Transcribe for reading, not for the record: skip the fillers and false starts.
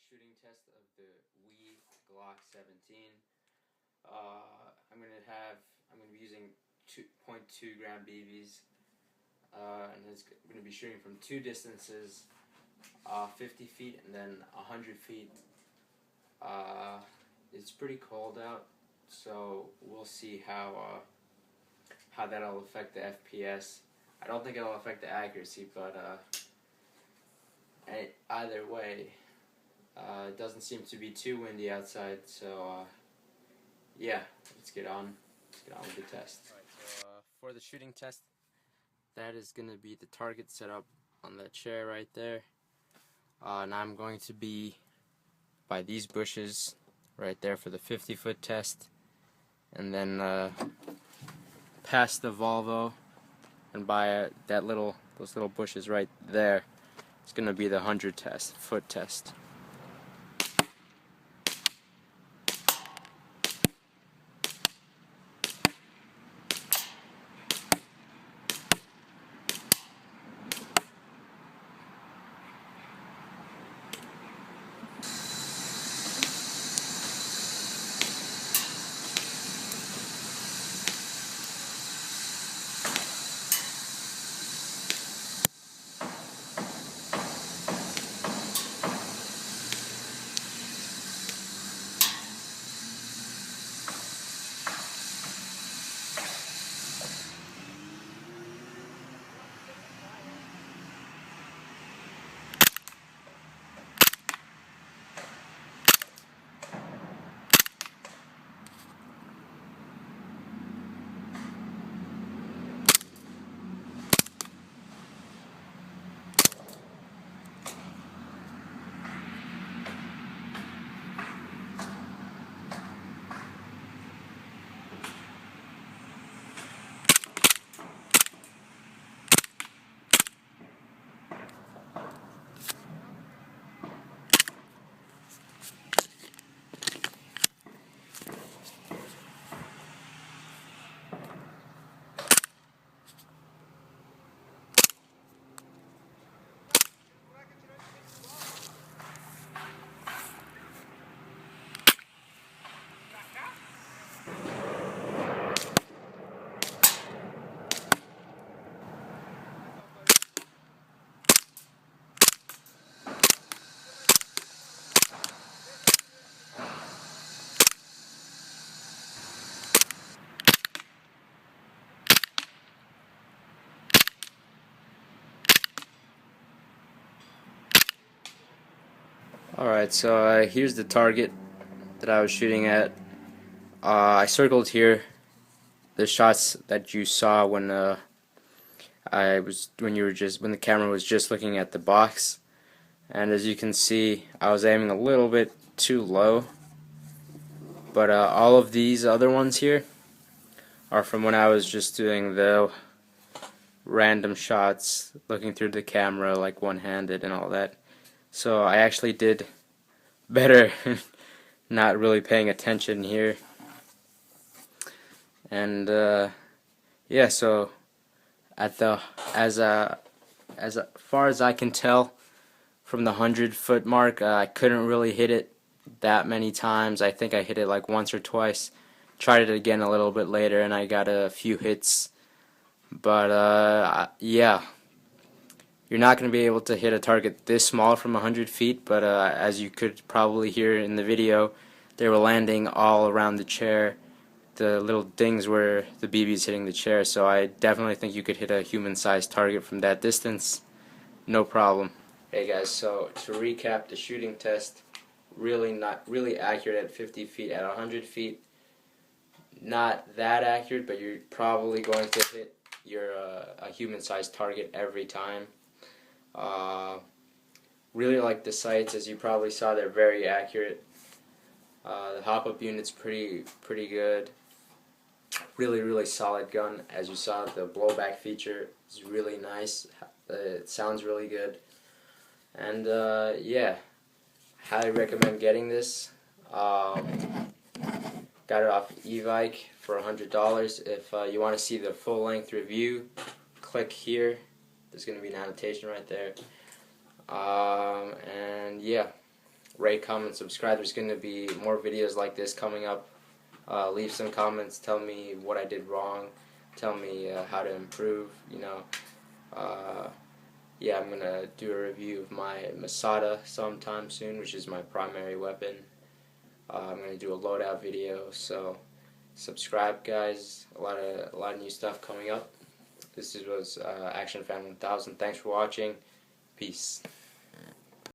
shooting test of the Glock 17. I'm gonna be using 2.2 gram BBs, and it's gonna be shooting from two distances, 50 feet and then 100 feet. It's pretty cold out, so we'll see how that'll affect the FPS. I don't think it'll affect the accuracy, but either way, it doesn't seem to be too windy outside, so yeah, let's get on with the test. Alright, so for the shooting test, that is going to be the target set up on that chair right there. And I'm going to be by these bushes right there for the 50-foot test, and then past the Volvo and by those little bushes right there, it's going to be the 100-foot test. Alright, so here's the target that I was shooting at. I circled here the shots that you saw when the camera was just looking at the box, and as you can see, I was aiming a little bit too low. But all of these other ones here are from when I was just doing the random shots, looking through the camera like one-handed and all that. So I actually did better not really paying attention here. And yeah, so as far as I can tell from the 100-foot mark, I couldn't really hit it that many times. I think I hit it like once or twice. Tried it again a little bit later and I got a few hits. But yeah, you're not going to be able to hit a target this small from 100 feet, but as you could probably hear in the video, they were landing all around the chair. The little dings were the BBs hitting the chair, so I definitely think you could hit a human-sized target from that distance, no problem. Hey guys, so to recap the shooting test, not really accurate at 50 feet. At 100 feet, not that accurate, but you're probably going to hit a human-sized target every time. Really like the sights, as you probably saw, they're very accurate. The hop-up unit's pretty good. Really solid gun. As you saw, the blowback feature is really nice. It sounds really good. And yeah, highly recommend getting this. Got it off eVike for $100. If you want to see the full-length review, click here. There's going to be an annotation right there. And yeah, rate, comment, subscribe. There's going to be more videos like this coming up. Leave some comments. Tell me what I did wrong. Tell me how to improve. Yeah, I'm going to do a review of my Masada sometime soon, which is my primary weapon. I'm going to do a loadout video, so subscribe, guys. A lot of new stuff coming up. This was Action Fan 1000. Thanks for watching. Peace.